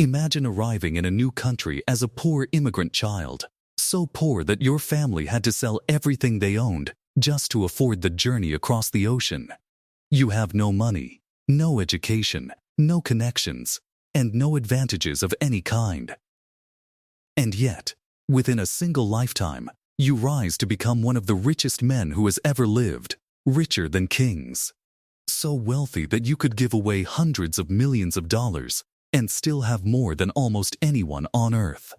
Imagine arriving in a new country as a poor immigrant child, so poor that your family had to sell everything they owned just to afford the journey across the ocean. You have no money, no education, no connections, and no advantages of any kind. And yet, within a single lifetime, you rise to become one of the richest men who has ever lived, richer than kings. So wealthy that you could give away hundreds of millions of dollars and still have more than almost anyone on earth.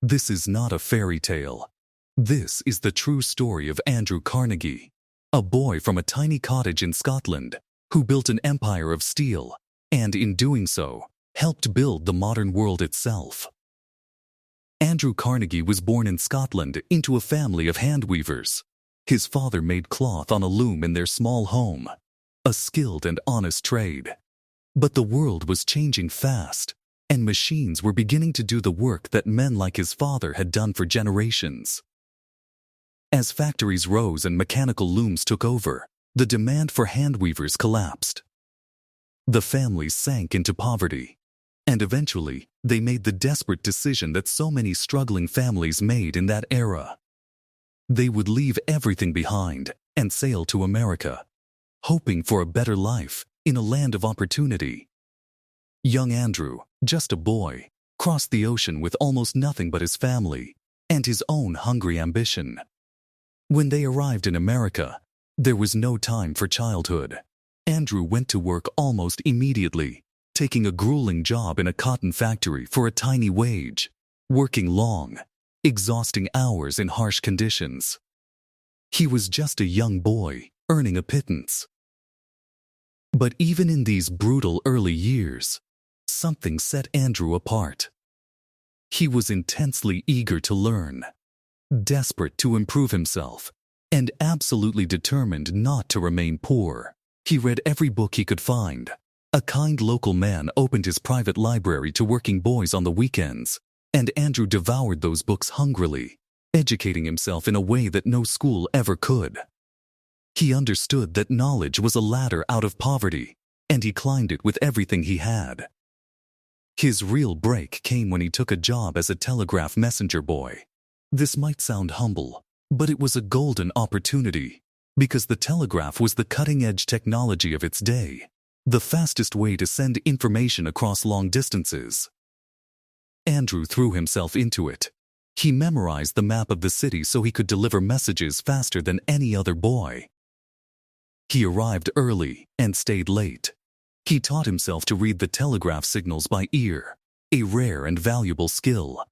This is not a fairy tale. This is the true story of Andrew Carnegie, a boy from a tiny cottage in Scotland who built an empire of steel and, in doing so, helped build the modern world itself. Andrew Carnegie was born in Scotland into a family of handweavers. His father made cloth on a loom in their small home, a skilled and honest trade. But the world was changing fast, and machines were beginning to do the work that men like his father had done for generations. As factories rose and mechanical looms took over, the demand for handweavers collapsed. The family sank into poverty, and eventually they made the desperate decision that so many struggling families made in that era. They would leave everything behind and sail to America, hoping for a better life in a land of opportunity. Young Andrew, just a boy, crossed the ocean with almost nothing but his family and his own hungry ambition. When they arrived in America, there was no time for childhood. Andrew went to work almost immediately, taking a grueling job in a cotton factory for a tiny wage, working long, exhausting hours in harsh conditions. He was just a young boy, earning a pittance. But even in these brutal early years, something set Andrew apart. He was intensely eager to learn, desperate to improve himself, and absolutely determined not to remain poor. He read every book he could find. A kind local man opened his private library to working boys on the weekends, and Andrew devoured those books hungrily, educating himself in a way that no school ever could. He understood that knowledge was a ladder out of poverty, and he climbed it with everything he had. His real break came when he took a job as a telegraph messenger boy. This might sound humble, but it was a golden opportunity, because the telegraph was the cutting-edge technology of its day, the fastest way to send information across long distances. Andrew threw himself into it. He memorized the map of the city so he could deliver messages faster than any other boy. He arrived early and stayed late. He taught himself to read the telegraph signals by ear, a rare and valuable skill.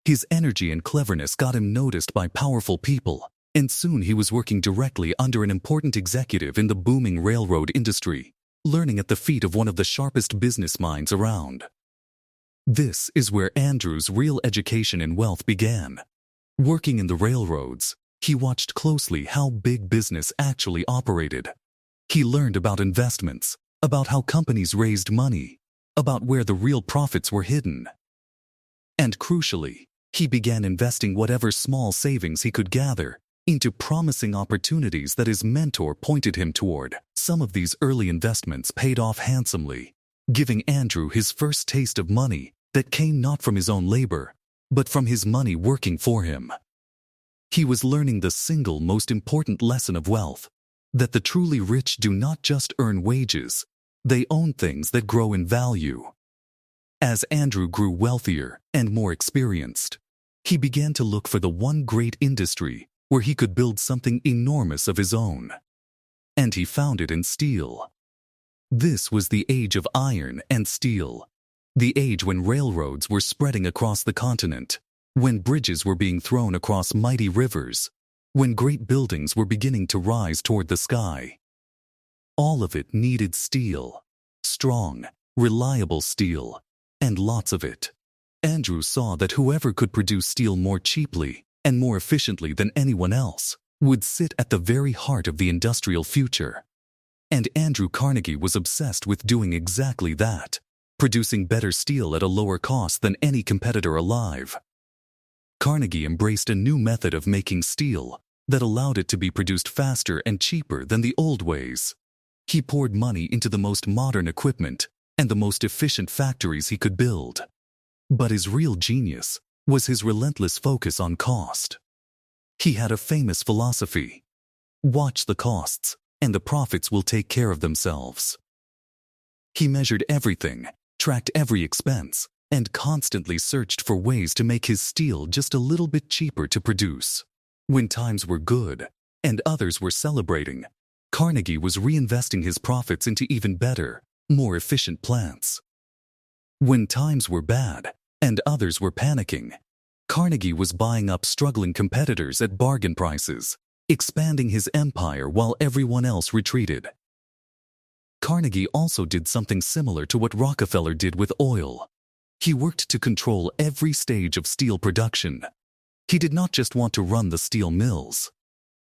His energy and cleverness got him noticed by powerful people, and soon he was working directly under an important executive in the booming railroad industry, learning at the feet of one of the sharpest business minds around. This is where Andrew's real education and wealth began. Working in the railroads, he watched closely how big business actually operated. He learned about investments, about how companies raised money, about where the real profits were hidden. And crucially, he began investing whatever small savings he could gather into promising opportunities that his mentor pointed him toward. Some of these early investments paid off handsomely, giving Andrew his first taste of money that came not from his own labor, but from his money working for him. He was learning the single most important lesson of wealth, that the truly rich do not just earn wages, they own things that grow in value. As Andrew grew wealthier and more experienced, he began to look for the one great industry where he could build something enormous of his own. And he found it in steel. This was the age of iron and steel, the age when railroads were spreading across the continent, when bridges were being thrown across mighty rivers, when great buildings were beginning to rise toward the sky. All of it needed steel, strong, reliable steel, and lots of it. Andrew saw that whoever could produce steel more cheaply and more efficiently than anyone else would sit at the very heart of the industrial future. And Andrew Carnegie was obsessed with doing exactly that, producing better steel at a lower cost than any competitor alive. Carnegie embraced a new method of making steel that allowed it to be produced faster and cheaper than the old ways. He poured money into the most modern equipment, and the most efficient factories he could build. But his real genius was his relentless focus on cost. He had a famous philosophy: watch the costs, and the profits will take care of themselves. He measured everything, tracked every expense, and constantly searched for ways to make his steel just a little bit cheaper to produce. When times were good, and others were celebrating, Carnegie was reinvesting his profits into even better, more efficient plants. When times were bad, and others were panicking, Carnegie was buying up struggling competitors at bargain prices, expanding his empire while everyone else retreated. Carnegie also did something similar to what Rockefeller did with oil. He worked to control every stage of steel production. He did not just want to run the steel mills.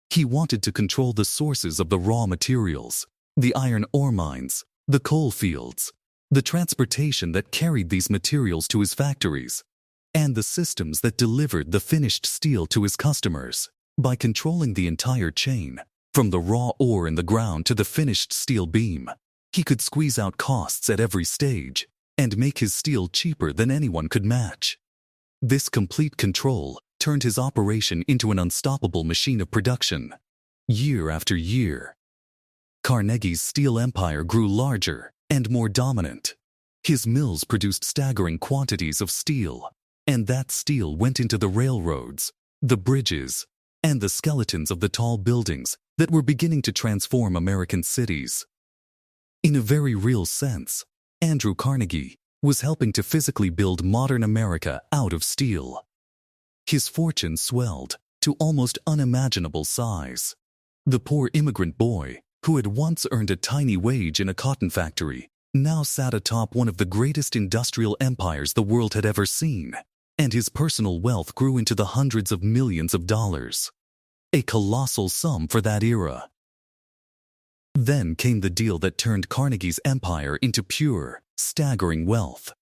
He wanted to control the sources of the raw materials, the iron ore mines, the coal fields, the transportation that carried these materials to his factories, and the systems that delivered the finished steel to his customers. By controlling the entire chain, from the raw ore in the ground to the finished steel beam, he could squeeze out costs at every stage and make his steel cheaper than anyone could match. This complete control turned his operation into an unstoppable machine of production. Year after year, Carnegie's steel empire grew larger and more dominant. His mills produced staggering quantities of steel, and that steel went into the railroads, the bridges, and the skeletons of the tall buildings that were beginning to transform American cities. In a very real sense, Andrew Carnegie was helping to physically build modern America out of steel. His fortune swelled to almost unimaginable size. The poor immigrant boy, who had once earned a tiny wage in a cotton factory, now sat atop one of the greatest industrial empires the world had ever seen, and his personal wealth grew into the hundreds of millions of dollars. A colossal sum for that era. Then came the deal that turned Carnegie's empire into pure, staggering wealth.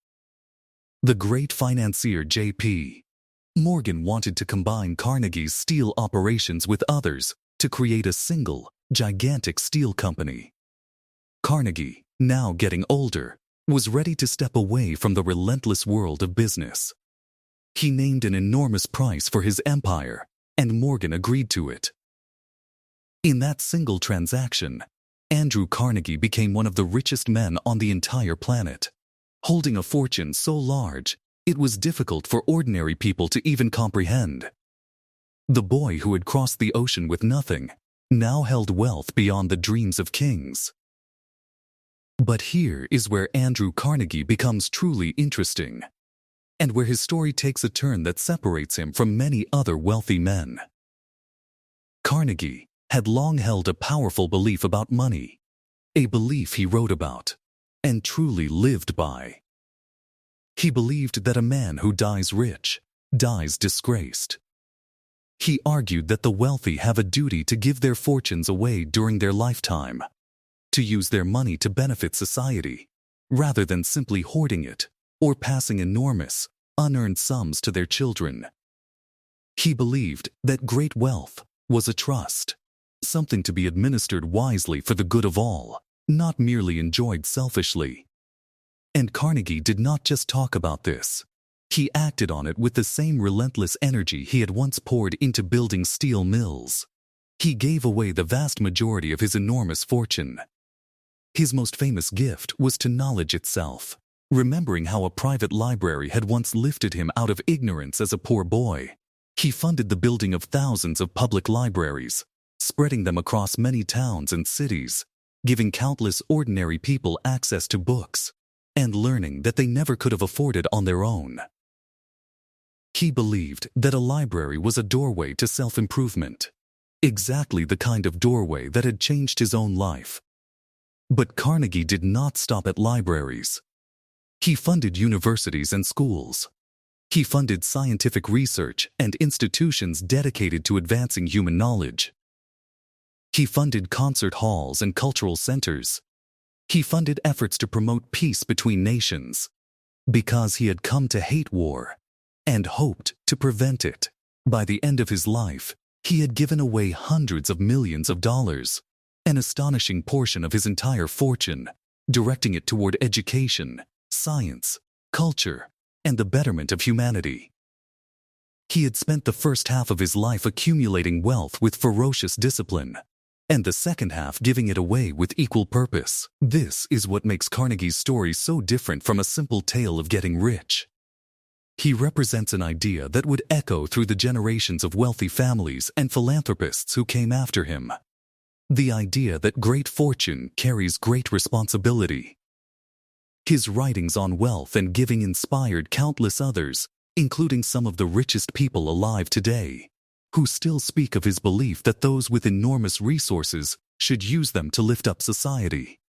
The great financier J.P. Morgan wanted to combine Carnegie's steel operations with others to create a single, gigantic steel company. Carnegie, now getting older, was ready to step away from the relentless world of business. He named an enormous price for his empire, and Morgan agreed to it. In that single transaction, Andrew Carnegie became one of the richest men on the entire planet, holding a fortune so large it was difficult for ordinary people to even comprehend. The boy who had crossed the ocean with nothing now held wealth beyond the dreams of kings. But here is where Andrew Carnegie becomes truly interesting, and where his story takes a turn that separates him from many other wealthy men. Carnegie had long held a powerful belief about money, a belief he wrote about and truly lived by. He believed that a man who dies rich dies disgraced. He argued that the wealthy have a duty to give their fortunes away during their lifetime, to use their money to benefit society, rather than simply hoarding it or passing enormous, unearned sums to their children. He believed that great wealth was a trust, something to be administered wisely for the good of all, not merely enjoyed selfishly. And Carnegie did not just talk about this. He acted on it with the same relentless energy he had once poured into building steel mills. He gave away the vast majority of his enormous fortune. His most famous gift was to knowledge itself, remembering how a private library had once lifted him out of ignorance as a poor boy. He funded the building of thousands of public libraries, spreading them across many towns and cities, giving countless ordinary people access to books and learning that they never could have afforded on their own. He believed that a library was a doorway to self-improvement, exactly the kind of doorway that had changed his own life. But Carnegie did not stop at libraries. He funded universities and schools. He funded scientific research and institutions dedicated to advancing human knowledge. He funded concert halls and cultural centers. He funded efforts to promote peace between nations, because he had come to hate war and hoped to prevent it. By the end of his life, he had given away hundreds of millions of dollars, an astonishing portion of his entire fortune, directing it toward education, science, culture, and the betterment of humanity. He had spent the first half of his life accumulating wealth with ferocious discipline, and the second half giving it away with equal purpose. This is what makes Carnegie's story so different from a simple tale of getting rich. He represents an idea that would echo through the generations of wealthy families and philanthropists who came after him. The idea that great fortune carries great responsibility. His writings on wealth and giving inspired countless others, including some of the richest people alive today, who still speak of his belief that those with enormous resources should use them to lift up society.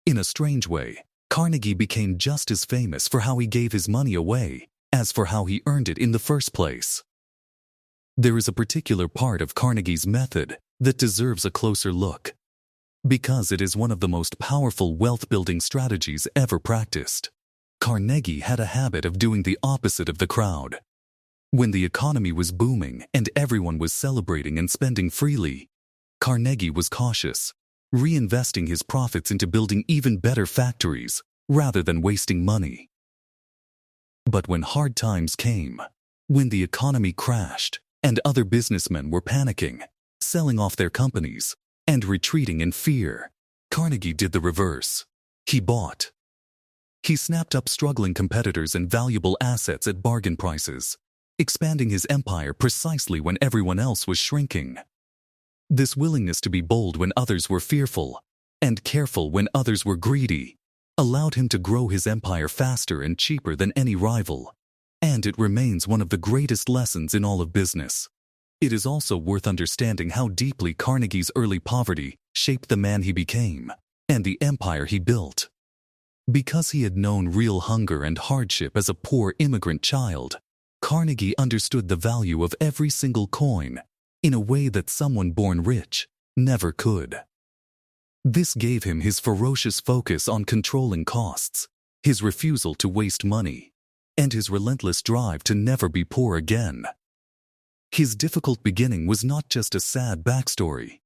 In a strange way, Carnegie became just as famous for how he gave his money away as for how he earned it in the first place. There is a particular part of Carnegie's method that deserves a closer look, because it is one of the most powerful wealth-building strategies ever practiced. Carnegie had a habit of doing the opposite of the crowd. When the economy was booming and everyone was celebrating and spending freely, Carnegie was cautious, reinvesting his profits into building even better factories rather than wasting money. But when hard times came, when the economy crashed and other businessmen were panicking, selling off their companies, and retreating in fear, Carnegie did the reverse. He bought. He snapped up struggling competitors and valuable assets at bargain prices, expanding his empire precisely when everyone else was shrinking. This willingness to be bold when others were fearful, and careful when others were greedy, allowed him to grow his empire faster and cheaper than any rival, and it remains one of the greatest lessons in all of business. It is also worth understanding how deeply Carnegie's early poverty shaped the man he became, and the empire he built. Because he had known real hunger and hardship as a poor immigrant child, Carnegie understood the value of every single coin in a way that someone born rich never could. This gave him his ferocious focus on controlling costs, his refusal to waste money, and his relentless drive to never be poor again. His difficult beginning was not just a sad backstory.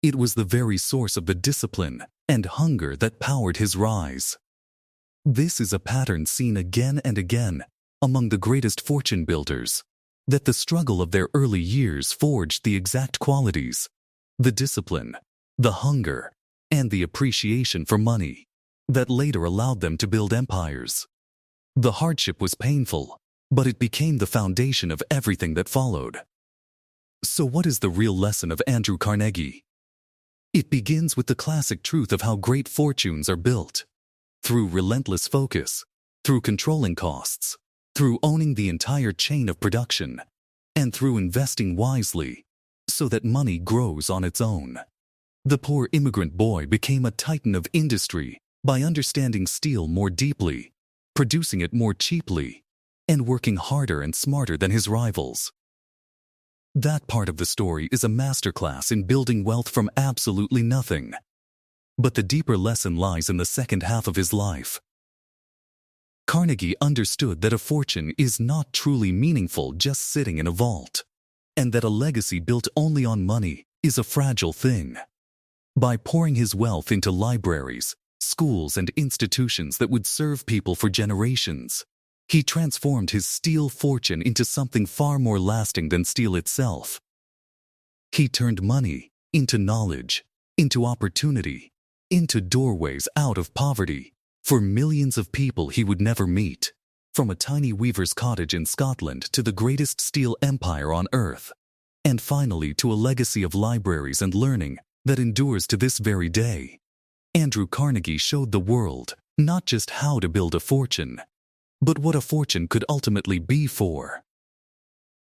It was the very source of the discipline and hunger that powered his rise. This is a pattern seen again and again among the greatest fortune builders, that the struggle of their early years forged the exact qualities, the discipline, the hunger, and the appreciation for money, that later allowed them to build empires. The hardship was painful, but it became the foundation of everything that followed. So what is the real lesson of Andrew Carnegie? It begins with the classic truth of how great fortunes are built. Through relentless focus, through controlling costs, through owning the entire chain of production, and through investing wisely, so that money grows on its own. The poor immigrant boy became a titan of industry by understanding steel more deeply, producing it more cheaply, and working harder and smarter than his rivals. That part of the story is a masterclass in building wealth from absolutely nothing. But the deeper lesson lies in the second half of his life. Carnegie understood that a fortune is not truly meaningful just sitting in a vault, and that a legacy built only on money is a fragile thing. By pouring his wealth into libraries, schools, and institutions that would serve people for generations, he transformed his steel fortune into something far more lasting than steel itself. He turned money into knowledge, into opportunity, into doorways out of poverty, for millions of people he would never meet, from a tiny weaver's cottage in Scotland to the greatest steel empire on earth, and finally to a legacy of libraries and learning that endures to this very day. Andrew Carnegie showed the world not just how to build a fortune, but what a fortune could ultimately be for.